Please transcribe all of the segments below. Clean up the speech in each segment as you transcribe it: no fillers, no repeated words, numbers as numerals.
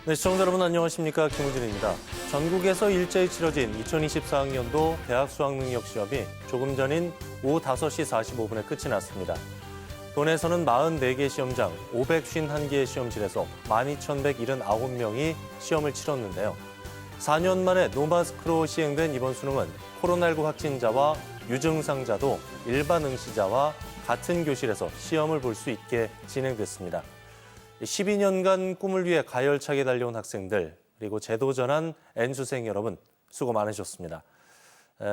네, 시청자 여러분 안녕하십니까? 김우진입니다. 전국에서 일제히 치러진 2024학년도 대학 수학능력 시험이 조금 전인 오후 5시 45분에 끝이 났습니다. 도내에서는 44개 시험장, 551개의 시험실에서 12,179명이 시험을 치렀는데요. 4년 만에 노마스크로 시행된 이번 수능은 코로나19 확진자와 유증상자도 일반 응시자와 같은 교실에서 시험을 볼 수 있게 진행됐습니다. 12년간 꿈을 위해 가열차게 달려온 학생들, 그리고 제도 전환 N수생 여러분 수고 많으셨습니다.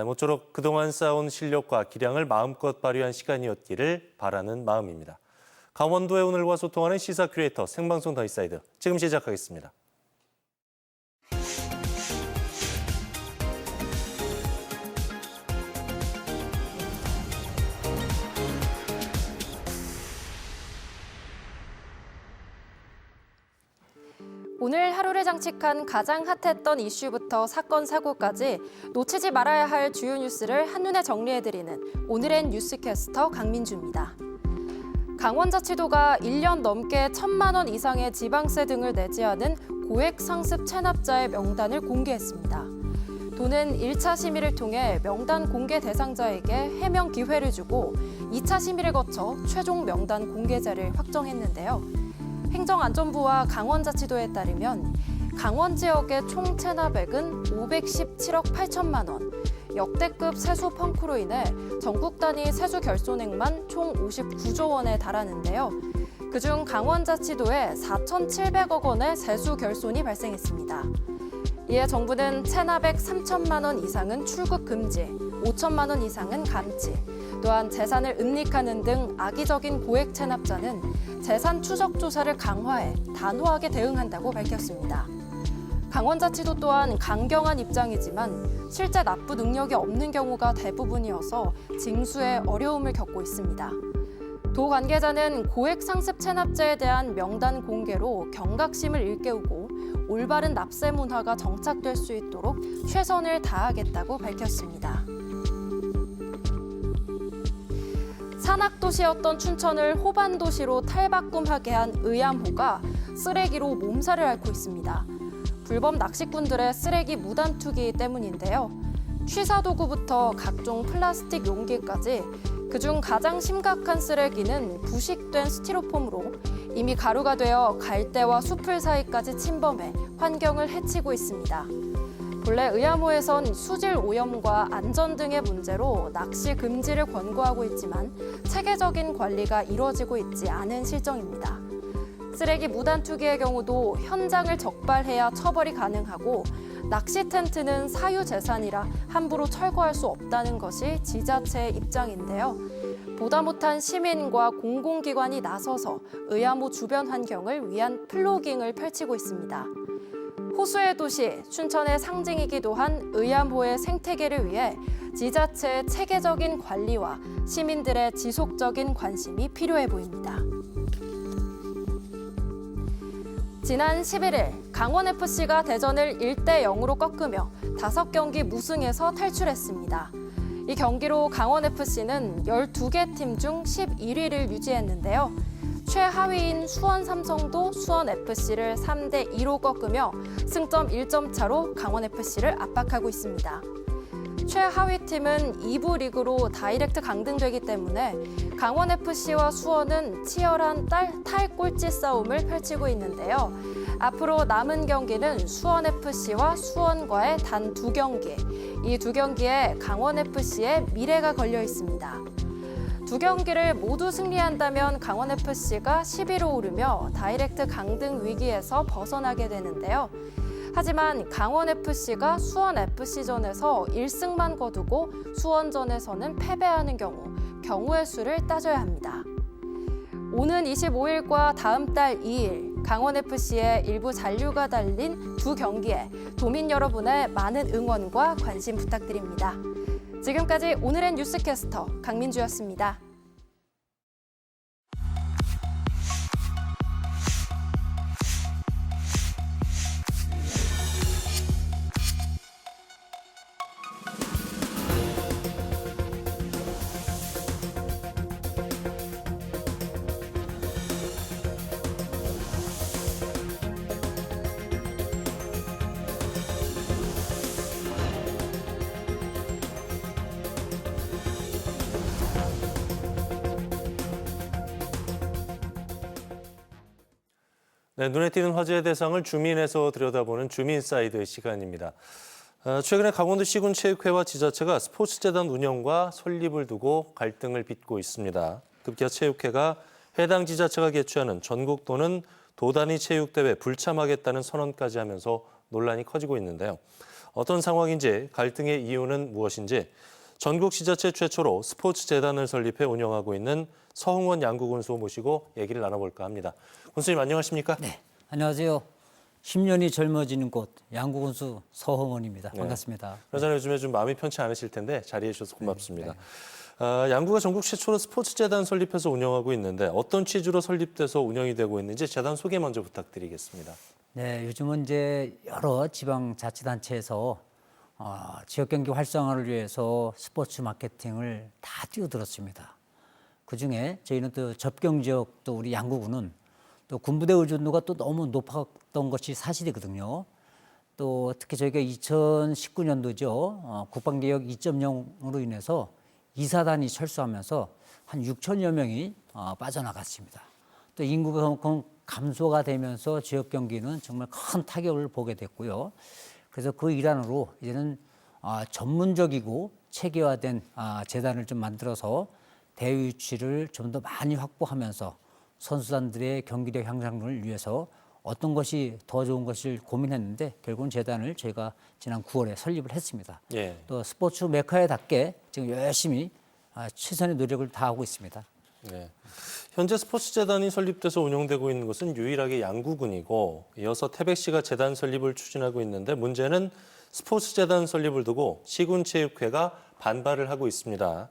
모쪼록 그동안 쌓아온 실력과 기량을 마음껏 발휘한 시간이었기를 바라는 마음입니다. 강원도의 오늘과 소통하는 시사 큐레이터 생방송 더인사이드 지금 시작하겠습니다. 오늘 하루를 장식한 가장 핫했던 이슈부터 사건, 사고까지 놓치지 말아야 할 주요 뉴스를 한눈에 정리해드리는 오늘의 뉴스캐스터 강민주입니다. 강원자치도가 1년 넘게 1,000만 원 이상의 지방세 등을 내지 않은 고액 상습 체납자의 명단을 공개했습니다. 도는 1차 심의를 통해 명단 공개 대상자에게 해명 기회를 주고 2차 심의를 거쳐 최종 명단 공개자를 확정했는데요. 행정안전부와 강원자치도에 따르면 강원 지역의 총 체납액은 517억 8천만 원, 역대급 세수 펑크로 인해 전국 단위 세수 결손액만 총 59조 원에 달하는데요. 그중 강원자치도에 4,700억 원의 세수 결손이 발생했습니다. 이에 정부는 체납액 3천만 원 이상은 출국 금지, 5천만 원 이상은 감치, 또한 재산을 은닉하는 등 악의적인 고액 체납자는 재산 추적 조사를 강화해 단호하게 대응한다고 밝혔습니다. 강원자치도 또한 강경한 입장이지만 실제 납부 능력이 없는 경우가 대부분이어서 징수에 어려움을 겪고 있습니다. 도 관계자는 고액 상습 체납자에 대한 명단 공개로 경각심을 일깨우고 올바른 납세 문화가 정착될 수 있도록 최선을 다하겠다고 밝혔습니다. 산악도시였던 춘천을 호반도시로 탈바꿈하게 한 의암호가 쓰레기로 몸살을 앓고 있습니다. 불법 낚시꾼들의 쓰레기 무단 투기 때문인데요. 취사도구부터 각종 플라스틱 용기까지 그중 가장 심각한 쓰레기는 부식된 스티로폼으로 이미 가루가 되어 갈대와 숲을 사이까지 침범해 환경을 해치고 있습니다. 본래 의암호에선 수질 오염과 안전 등의 문제로 낚시 금지를 권고하고 있지만 체계적인 관리가 이루어지고 있지 않은 실정입니다. 쓰레기 무단 투기의 경우도 현장을 적발해야 처벌이 가능하고 낚시 텐트는 사유재산이라 함부로 철거할 수 없다는 것이 지자체의 입장인데요. 보다 못한 시민과 공공기관이 나서서 의암호 주변 환경을 위한 플로깅을 펼치고 있습니다. 호수의 도시, 춘천의 상징이기도 한 의암호의 생태계를 위해 지자체의 체계적인 관리와 시민들의 지속적인 관심이 필요해 보입니다. 지난 11일 강원FC가 대전을 1대0으로 꺾으며 5경기 무승에서 탈출했습니다. 이 경기로 강원FC는 12개 팀 중 11위를 유지했는데요. 최하위인 수원삼성도 수원FC를 3대2로 꺾으며 승점 1점 차로 강원FC를 압박하고 있습니다. 최하위 팀은 2부 리그로 다이렉트 강등되기 때문에 강원FC와 수원은 치열한 탈꼴찌 싸움을 펼치고 있는데요. 앞으로 남은 경기는 수원FC와 수원과의 단 2경기, 이 2경기에 강원FC의 미래가 걸려 있습니다. 2경기를 모두 승리한다면 강원FC가 10위로 오르며 다이렉트 강등 위기에서 벗어나게 되는데요. 하지만 강원FC가 수원FC전에서 1승만 거두고 수원전에서는 패배하는 경우의 수를 따져야 합니다. 오는 25일과 다음 달 2일 강원FC의 일부 잔류가 달린 2경기에 도민 여러분의 많은 응원과 관심 부탁드립니다. 지금까지 오늘의 뉴스캐스터 강민주였습니다. 네, 눈에 띄는 화제의 대상을 주민에서 들여다보는 주민사이드 시간입니다. 최근에 강원도 시군체육회와 지자체가 스포츠재단 운영과 설립을 두고 갈등을 빚고 있습니다. 급기야 체육회가 해당 지자체가 개최하는 전국 또는 도단위 체육대회 불참하겠다는 선언까지 하면서 논란이 커지고 있는데요. 어떤 상황인지, 갈등의 이유는 무엇인지 전국 지자체 최초로 스포츠재단을 설립해 운영하고 있는 서흥원 양구군수 모시고 얘기를 나눠볼까 합니다. 군수님 안녕하십니까? 네, 안녕하세요. 10년이 젊어지는 곳 양구군수 서흥원입니다. 반갑습니다. 그러잖아요. 요즘에 좀 마음이 편치 않으실 텐데 자리해 주셔서 고맙습니다. 양구가 전국 최초로 스포츠재단 설립해서 운영하고 있는데 어떤 취지로 설립돼서 운영이 되고 있는지 재단 소개 먼저 부탁드리겠습니다. 네, 요즘은 이제 여러 지방자치단체에서 지역 경기 활성화를 위해서 스포츠 마케팅을 다 뛰어들었습니다. 그 중에 저희는 또 접경 지역 또 우리 양구군은 또 군부대 의존도가 또 너무 높았던 것이 사실이거든요. 또 특히 저희가 2019년도죠. 국방개혁 2.0으로 인해서 이사단이 철수하면서 한 6천여 명이 빠져나갔습니다. 또 인구가 그만큼 감소가 되면서 지역 경기는 정말 큰 타격을 보게 됐고요. 그래서 그 일환으로 이제는 전문적이고 체계화된 재단을 좀 만들어서 대회 유치를 좀 더 많이 확보하면서 선수단들의 경기력 향상을 위해서 어떤 것이 더 좋은 것을 고민했는데 결국은 재단을 저희가 지난 9월에 설립을 했습니다. 예. 또 스포츠 메카에답게 지금 열심히 최선의 노력을 다하고 있습니다. 네. 현재 스포츠재단이 설립돼서 운영되고 있는 것은 유일하게 양구군이고 이어서 태백시가 재단 설립을 추진하고 있는데 문제는 스포츠재단 설립을 두고 시군체육회가 반발을 하고 있습니다.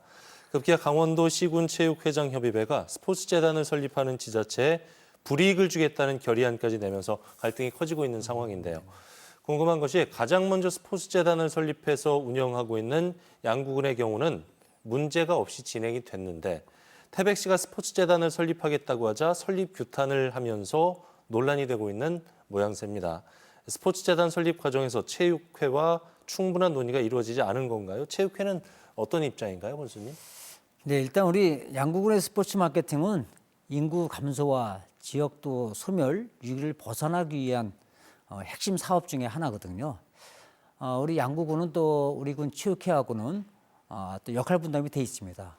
급기야 강원도 시군체육회장협의회가 스포츠재단을 설립하는 지자체에 불이익을 주겠다는 결의안까지 내면서 갈등이 커지고 있는 상황인데요. 궁금한 것이 가장 먼저 스포츠재단을 설립해서 운영하고 있는 양구군의 경우는 문제가 없이 진행이 됐는데 태백시가 스포츠재단을 설립하겠다고 하자 설립 규탄을 하면서 논란이 되고 있는 모양새입니다. 스포츠재단 설립 과정에서 체육회와 충분한 논의가 이루어지지 않은 건가요? 체육회는 어떤 입장인가요, 권수님? 네, 일단 우리 양구군의 스포츠 마케팅은 인구 감소와 지역도 소멸 위기를 벗어나기 위한 핵심 사업 중에 하나거든요. 우리 양구군은 또 우리 군 체육회하고는 또 역할 분담이 돼 있습니다.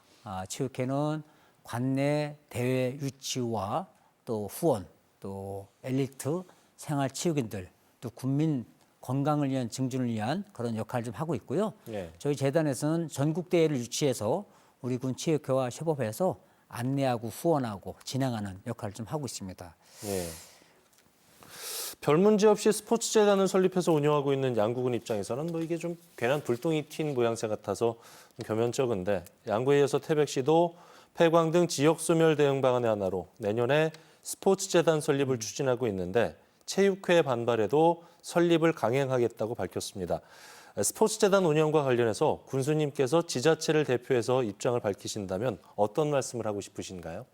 체육회는 관내 대회 유치와 또 후원, 또 엘리트 생활 체육인들, 또 국민 건강을 위한 증진을 위한 그런 역할을 좀 하고 있고요. 네. 저희 재단에서는 전국 대회를 유치해서 우리 군 체육회와 협업해서 안내하고 후원하고 진행하는 역할을 좀 하고 있습니다. 예. 별 문제 없이 스포츠재단을 설립해서 운영하고 있는 양구군 입장에서는 뭐 이게 좀 괜한 불똥이 튄 모양새 같아서 겸연쩍은데 양구에 이어서 태백시도 폐광 등 지역 소멸 대응 방안의 하나로 내년에 스포츠재단 설립을 추진하고 있는데 체육회 반발에도 설립을 강행하겠다고 밝혔습니다. 스포츠재단 운영과 관련해서 군수님께서 지자체를 대표해서 입장을 밝히신다면 어떤 말씀을 하고 싶으신가요?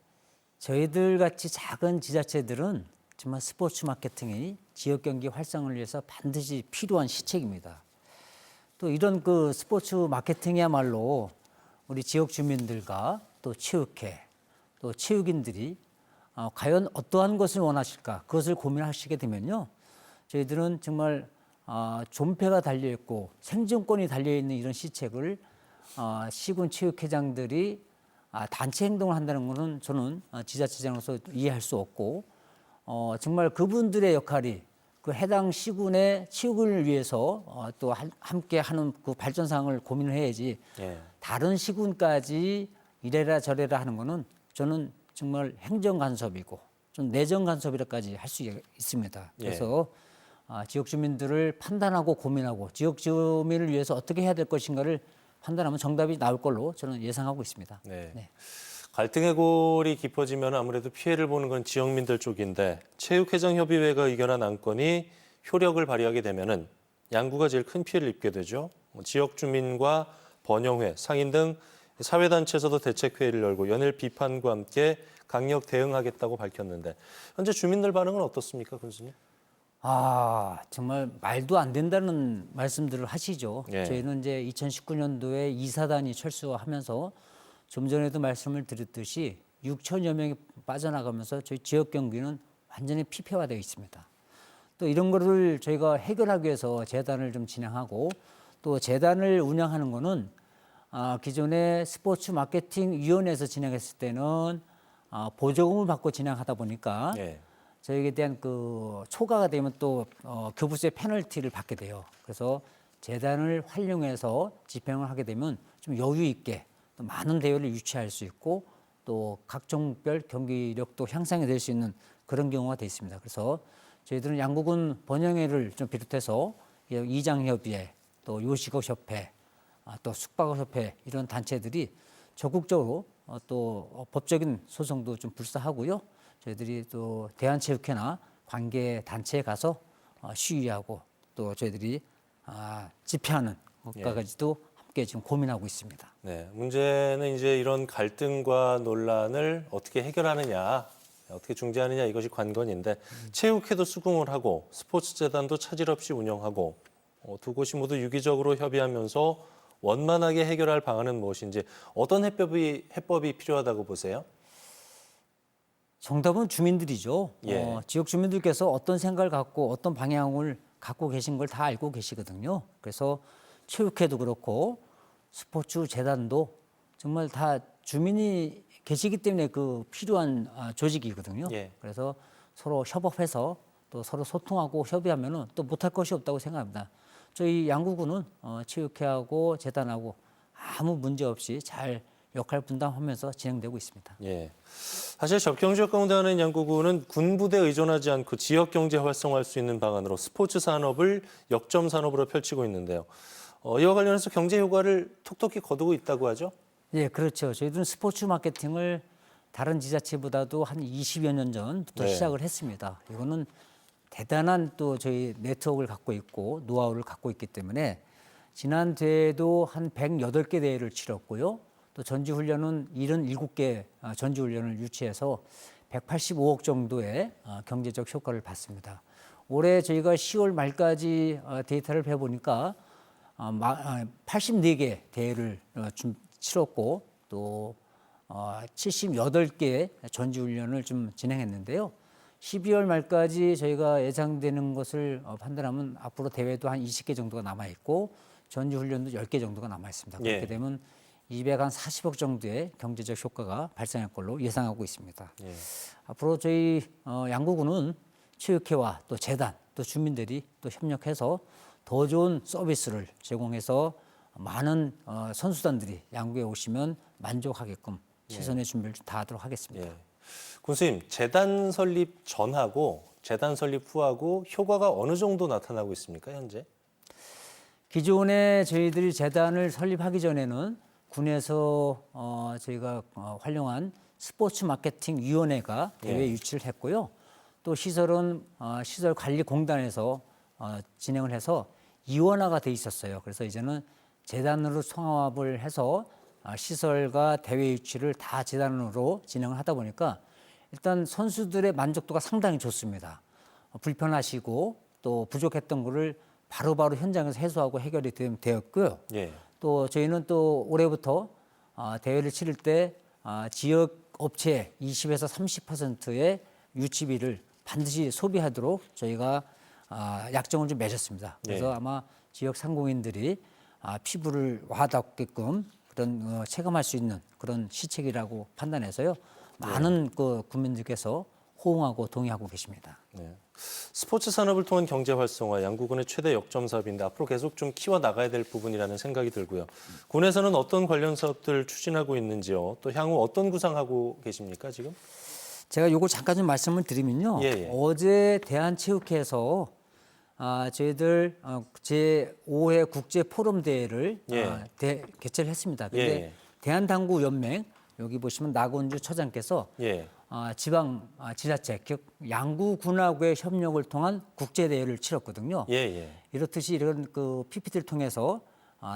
저희들 같이 작은 지자체들은 정말 스포츠 마케팅이 지역 경기 활성화를 위해서 반드시 필요한 시책입니다. 또 이런 그 스포츠 마케팅이야말로 우리 지역 주민들과 또 체육회, 또 체육인들이 과연 어떠한 것을 원하실까 그것을 고민하시게 되면요. 저희들은 정말 존폐가 달려있고 생존권이 달려있는 이런 시책을 시군 체육회장들이 단체 행동을 한다는 것은 저는 지자체장으로서 이해할 수 없고 정말 그분들의 역할이 그 해당 시군의 체육을 위해서 또 함께 하는 그 발전상을 고민을 해야지 예. 다른 시군까지 이래라 저래라 하는 거는 저는 정말 행정 간섭이고 좀 내정 간섭이라까지 할 수 있습니다. 그래서 지역 주민들을 판단하고 고민하고 지역 주민을 위해서 어떻게 해야 될 것인가를 판단하면 정답이 나올 걸로 저는 예상하고 있습니다. 네. 네. 갈등의 골이 깊어지면 아무래도 피해를 보는 건 지역민들 쪽인데 체육회장협의회가 의결한 안건이 효력을 발휘하게 되면은 양구가 제일 큰 피해를 입게 되죠. 지역 주민과 번영회, 상인 등 사회단체에서도 대책회의를 열고 연일 비판과 함께 강력 대응하겠다고 밝혔는데 현재 주민들 반응은 어떻습니까, 군수님? 정말 말도 안 된다는 말씀들을 하시죠. 예. 저희는 이제 2019년도에 이사단이 철수하면서 좀 전에도 말씀을 드렸듯이 6천여 명이 빠져나가면서 저희 지역 경기는 완전히 피폐화되어 있습니다. 또 이런 거를 저희가 해결하기 위해서 재단을 좀 진행하고 또 재단을 운영하는 거는 기존의 스포츠 마케팅 위원회에서 진행했을 때는 보조금을 받고 진행하다 보니까 예. 저희에 대한 그 초과가 되면 또 교부세 페널티를 받게 돼요. 그래서 재단을 활용해서 집행을 하게 되면 좀 여유 있게 또 많은 대회를 유치할 수 있고 또 각 종목별 경기력도 향상이 될 수 있는 그런 경우가 돼 있습니다. 그래서 저희들은 양국은 번영회를 좀 비롯해서 이장협의회 또 요식업협회 또 숙박업협회 이런 단체들이 적극적으로 또 법적인 소송도 좀 불사하고요. 저희들이 또 대한체육회나 관계 단체에 가서 시위하고 또 저희들이 집회하는 것까지도 함께 지금 고민하고 있습니다. 네, 문제는 이제 이런 갈등과 논란을 어떻게 해결하느냐, 어떻게 중재하느냐 이것이 관건인데 체육회도 수긍을 하고 스포츠재단도 차질 없이 운영하고 두 곳이 모두 유기적으로 협의하면서 원만하게 해결할 방안은 무엇인지 어떤 해법이 필요하다고 보세요? 정답은 주민들이죠. 예. 지역 주민들께서 어떤 생각을 갖고 어떤 방향을 갖고 계신 걸 다 알고 계시거든요. 그래서 체육회도 그렇고 스포츠 재단도 정말 다 주민이 계시기 때문에 그 필요한 조직이거든요. 예. 그래서 서로 협업해서 또 서로 소통하고 협의하면은 또 못할 것이 없다고 생각합니다. 저희 양구군은 체육회하고 재단하고 아무 문제 없이 잘 역할 분담하면서 진행되고 있습니다. 예. 사실 접경 지역 가운데 하나인 양구군은 군부대에 의존하지 않고 지역 경제 활성화할 수 있는 방안으로 스포츠 산업을 역점 산업으로 펼치고 있는데요. 이와 관련해서 경제 효과를 톡톡히 거두고 있다고 하죠? 예, 그렇죠. 저희들은 스포츠 마케팅을 다른 지자체보다도 한 20여 년 전부터 네. 시작을 했습니다. 이거는 대단한 또 저희 네트워크를 갖고 있고 노하우를 갖고 있기 때문에 지난 대회도 한 108개 대회를 치렀고요. 또 전지훈련은 77개 전지훈련을 유치해서 185억 정도의 경제적 효과를 봤습니다. 올해 저희가 10월 말까지 데이터를 해보니까 84개 대회를 치렀고 또 78개의 전지훈련을 좀 진행했는데요. 12월 말까지 저희가 예상되는 것을 판단하면 앞으로 대회도 한 20개 정도가 남아있고 전지훈련도 10개 정도가 남아있습니다. 그렇게 예. 되면 240억 정도의 경제적 효과가 발생할 걸로 예상하고 있습니다. 예. 앞으로 저희 양구군은 체육회와 또 재단 또 주민들이 또 협력해서 더 좋은 서비스를 제공해서 많은 선수단들이 양구에 오시면 만족하게끔 최선의 준비를 다하도록 하겠습니다. 예. 군수님, 재단 설립 전하고 재단 설립 후하고 효과가 어느 정도 나타나고 있습니까, 현재? 기존에 저희들이 재단을 설립하기 전에는 군에서 저희가 활용한 스포츠 마케팅 위원회가 대회 예. 유치를 했고요. 또 시설은 시설관리공단에서 진행을 해서 이원화가 돼 있었어요. 그래서 이제는 재단으로 통합을 해서 시설과 대회 유치를 다 재단으로 진행을 하다 보니까 일단 선수들의 만족도가 상당히 좋습니다. 불편하시고 또 부족했던 거를 바로바로 현장에서 해소하고 해결이 되었고요. 예. 또 저희는 또 올해부터 대회를 치를 때 지역 업체 20에서 30%의 유치비를 반드시 소비하도록 저희가 약정을 좀 맺었습니다. 그래서 예. 아마 지역 상공인들이 피부를 와닿게끔 그런 체감할 수 있는 그런 시책이라고 판단해서요. 많은 그 국민들께서 호응하고 동의하고 계십니다. 네. 스포츠 산업을 통한 경제 활성화, 양구군의 최대 역점 사업인데 앞으로 계속 좀 키워 나가야 될 부분이라는 생각이 들고요. 군에서는 어떤 관련 사업들 추진하고 있는지요? 또 향후 어떤 구상하고 계십니까, 지금? 제가 요거 잠깐 좀 말씀을 드리면요. 예. 어제 대한체육회에서 저희들 제5회 국제 포럼 대회를 예. 개최를 했습니다. 근데 예. 대한당구연맹 여기 보시면 나건주 처장께서 예. 지방 지자체 즉 양구군하고의 협력을 통한 국제 대회를 치렀거든요. 예. 이렇듯이 이런 그 PPT를 통해서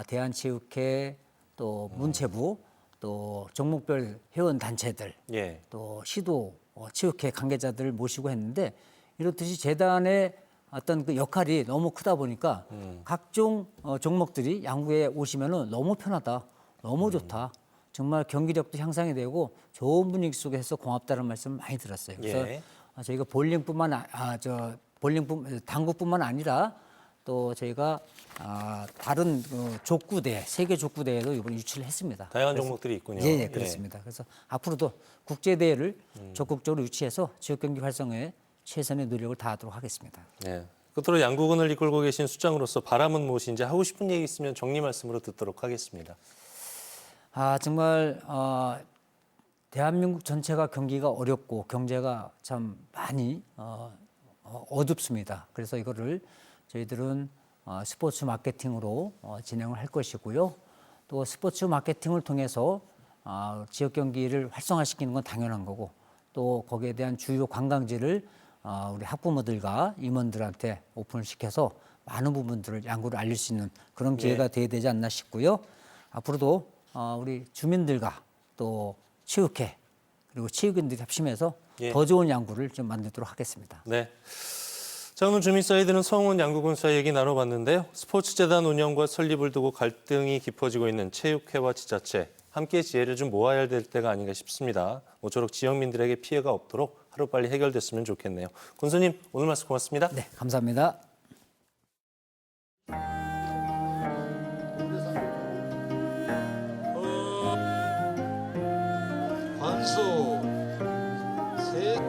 대한체육회 또 문체부 또 종목별 회원 단체들 예. 또 시도 체육회 관계자들을 모시고 했는데 이렇듯이 재단의 어떤 그 역할이 너무 크다 보니까 각종 종목들이 양구에 오시면은 너무 편하다, 너무 좋다. 정말 경기력도 향상이 되고 좋은 분위기 속에서 고맙다는 말씀 많이 들었어요. 그래서 예. 저희가 당구뿐만 아니라 또 저희가 다른 족구대, 세계 족구대회도 이번에 유치를 했습니다. 다양한 종목들이 있군요. 예, 그렇습니다. 그래서 앞으로도 국제 대회를 적극적으로 유치해서 지역 경기 활성화에 최선의 노력을 다하도록 하겠습니다. 예. 끝으로 양구군을 이끌고 계신 수장으로서 바람은 무엇인지 하고 싶은 얘기 있으면 정리 말씀으로 듣도록 하겠습니다. 정말 대한민국 전체가 경기가 어렵고 경제가 참 많이 어둡습니다. 그래서 이거를 저희들은 스포츠 마케팅으로 진행을 할 것이고요. 또 스포츠 마케팅을 통해서 지역 경기를 활성화시키는 건 당연한 거고 또 거기에 대한 주요 관광지를 우리 학부모들과 임원들한테 오픈을 시켜서 많은 부분들을 양구를 알릴 수 있는 그런 기회가 돼야 되지 않나 싶고요. 앞으로도 우리 주민들과 또 체육회 그리고 체육인들이 합심해서 더 좋은 양구를 좀 만들도록 하겠습니다. 네. 자, 오늘 주민사이드는 성운 양구군사 얘기 나눠봤는데요. 스포츠재단 운영과 설립을 두고 갈등이 깊어지고 있는 체육회와 지자체, 함께 지혜를 좀 모아야 될 때가 아닌가 싶습니다. 모쪼록 지역민들에게 피해가 없도록 하루빨리 해결됐으면 좋겠네요. 군수님, 오늘 말씀 고맙습니다. 네, 감사합니다. 관소 셋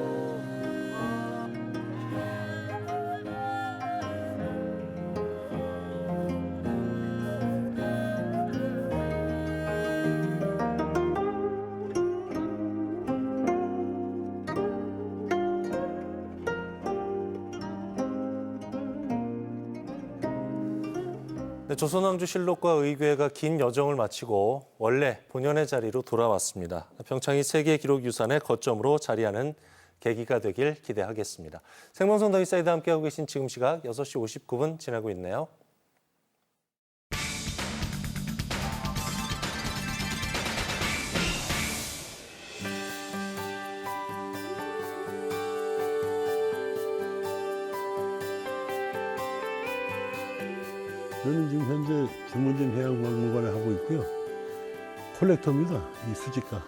네, 조선왕조실록과 의궤가 긴 여정을 마치고 원래 본연의 자리로 돌아왔습니다. 평창이 세계기록유산의 거점으로 자리하는 계기가 되길 기대하겠습니다. 생방송 더인사이드 함께하고 계신 지금 시각 6시 59분 지나고 있네요. 저는 지금 현재 김원진 해양박물관에 하고 있고요. 콜렉터입니다. 이 수집가.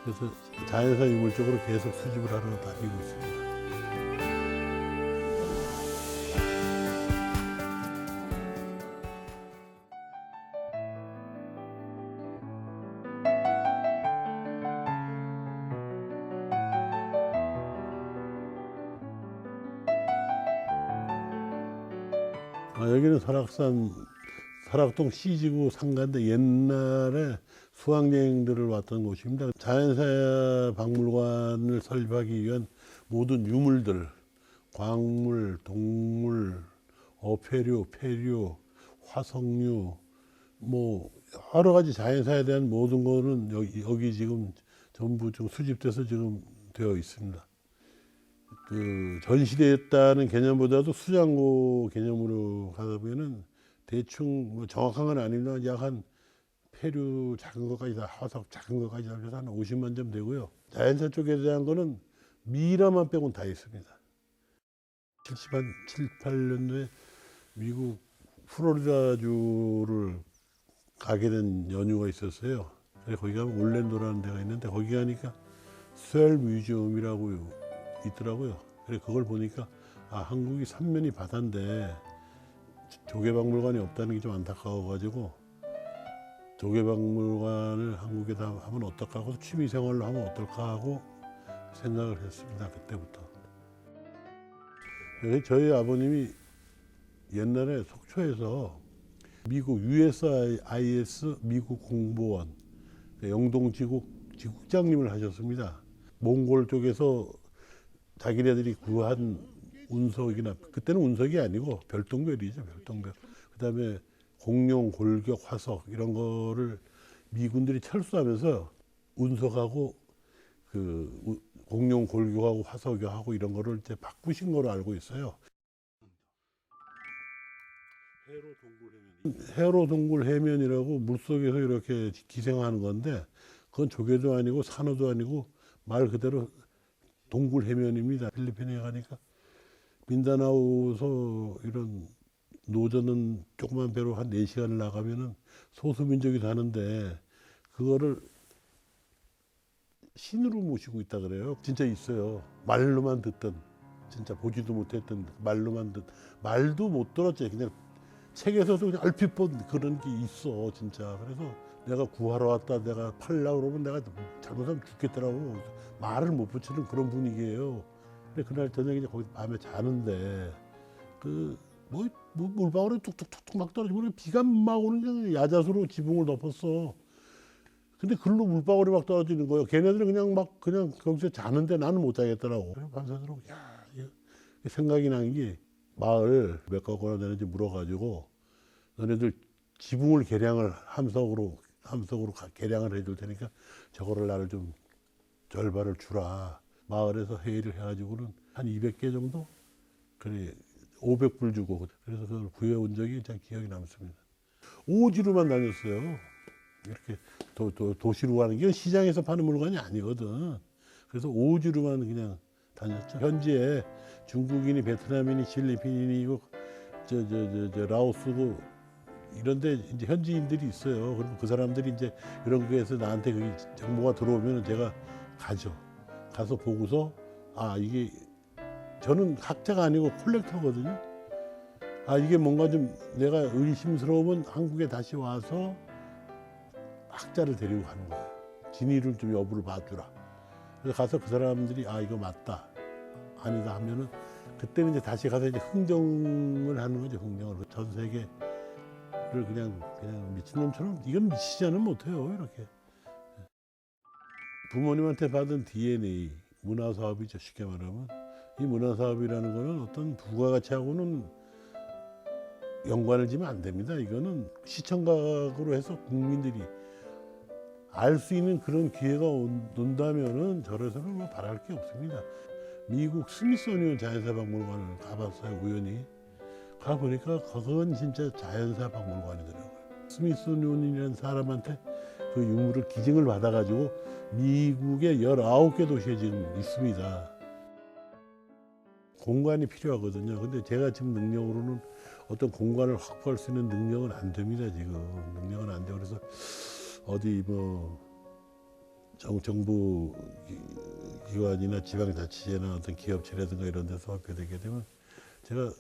그래서 자연사 유물적으로 계속 수집을 하러 다니고 있습니다. 여기는 설악동 C지구 상가인데 옛날에 수학여행들을 왔던 곳입니다. 자연사 박물관을 설립하기 위한 모든 유물들, 광물, 동물, 어패류, 폐류, 화석류, 뭐 여러 가지 자연사에 대한 모든 거는 여기 지금 전부 좀 수집돼서 지금 되어 있습니다. 그 전시됐다는 개념보다도 수장고 개념으로 가다 보면은 대충 뭐 정확한 건 아닙니다. 약 한 폐류 작은 것까지 다 화석 작은 것까지 합해서 한 50만 점 되고요. 자연사 쪽에 대한 거는 미라만 빼고는 다 있습니다. 7, 8년도에 미국 플로리다주를 가게 된 연휴가 있었어요. 그래서 거기 가면 올랜도라는 데가 있는데 거기 가니까 스웰 뮤지엄이라고 있더라고요. 그래서 그걸 보니까 한국이 삼면이 바다인데 조개박물관이 없다는 게 좀 안타까워가지고 조개박물관을 한국에다 하면 어떨까 하고 취미생활로 하면 어떨까 하고 생각을 했습니다. 그때부터. 저희 아버님이 옛날에 속초에서 미국 USIS 미국 공보원 영동 지국장님을 하셨습니다. 몽골 쪽에서 자기네들이 구한 운석이나 그때는 운석이 아니고 별똥별이죠, 별똥별. 그다음에 공룡, 골격, 화석 이런 거를 미군들이 철수하면서 운석하고 그 공룡, 골격하고 화석하고 이런 거를 이제 바꾸신 거로 알고 있어요. 해로 동굴 해면이라고 물속에서 이렇게 기생하는 건데 그건 조개도 아니고 산호도 아니고 말 그대로 동굴 해면입니다. 필리핀에 가니까 민다나오에서 이런 노저는 조그만 배로 한 4시간을 나가면은 소수민족이 사는데 그거를 신으로 모시고 있다 그래요. 진짜 있어요. 말로만 듣던, 진짜 보지도 못했던 말로만 말도 못 들었지. 그냥 책에서도 그냥 얼핏 본 그런 게 있어, 진짜. 그래서 내가 구하러 왔다, 내가 팔려고 그러면 내가 잘못하면 죽겠더라고. 말을 못 붙이는 그런 분위기예요. 근데 그날 저녁에 이제 거기서 밤에 자는데 물방울이 뚝뚝뚝뚝 막 떨어지고 비가 막 오는 게 야자수로 지붕을 덮었어. 근데 글로 물방울이 막 떨어지는 거예요. 걔네들은 그냥 거기서 자는데 나는 못 자겠더라고. 그래서 밤새도록 생각이 난 게 마을 몇 가구나 되는지 물어가지고 너네들 지붕을 개량을 함석으로 개량을 해줄 테니까 저거를 나를 좀 절반을 주라. 마을에서 회의를 해가지고는 한 200개 정도? 그래 500불 주고 그래서 그걸 구해온 적이 참 기억이 남습니다. 오지로만 다녔어요. 이렇게 도시로 가는 게 시장에서 파는 물건이 아니거든. 그래서 오지로만 그냥 다녔죠. 현지에 중국인이, 베트남인이, 필리핀인이고 라오스고 이런데 이제 현지인들이 있어요. 그럼 그 사람들이 이제 이런 거에서 나한테 그 정보가 들어오면 제가 가서 보고서 이게 저는 학자가 아니고 콜렉터거든요. 이게 뭔가 좀 내가 의심스러우면 한국에 다시 와서 학자를 데리고 가는 거예요. 진위를 좀 여부를 봐주라. 그래서 가서 그 사람들이 이거 맞다, 아니다 하면은 그때는 이제 다시 가서 이제 흥정을 하는 거죠. 흥정을 전 세계를 그냥 미친놈처럼 이건 미치지는 못해요. 이렇게 부모님한테 받은 DNA 문화 사업이죠. 쉽게 말하면 이 문화 사업이라는 거는 어떤 부가가치하고는 연관을 지면 안 됩니다. 이거는 시청각으로 해서 국민들이 알 수 있는 그런 기회가 온다면은 저래서는 뭐 바랄 게 없습니다. 미국 스미소니언 자연사박물관을 가봤어요. 우연히 가보니까 그건 진짜 자연사박물관이더라고요. 스미소니언이라는 사람한테 그 유물을 기증을 받아가지고 미국의 19개 도시에 지금 있습니다. 공간이 필요하거든요. 근데 제가 지금 능력으로는 어떤 공간을 확보할 수 있는 능력은 안 됩니다. 지금 능력은 안 돼요. 그래서 어디 정부 기관이나 지방자치제나 어떤 기업체라든가 이런 데서 발표되게 되면 제가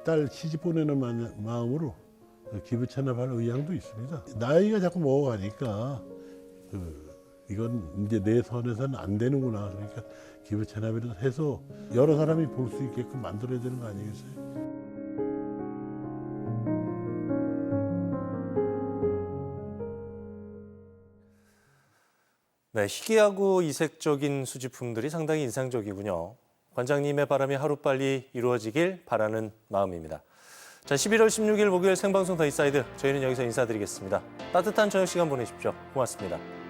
딸 시집 보내는 마음으로 기부 찬합할 의향도 있습니다. 나이가 자꾸 먹어가니까 이건 이제 내 선에서는 안 되는구나. 그러니까 기부 찬합이라도 해서 여러 사람이 볼 수 있게끔 만들어야 되는 거 아니겠어요? 네, 희귀하고 이색적인 수집품들이 상당히 인상적이군요. 관장님의 바람이 하루빨리 이루어지길 바라는 마음입니다. 자, 11월 16일 목요일 생방송 더 인사이드, 저희는 여기서 인사드리겠습니다. 따뜻한 저녁 시간 보내십시오. 고맙습니다.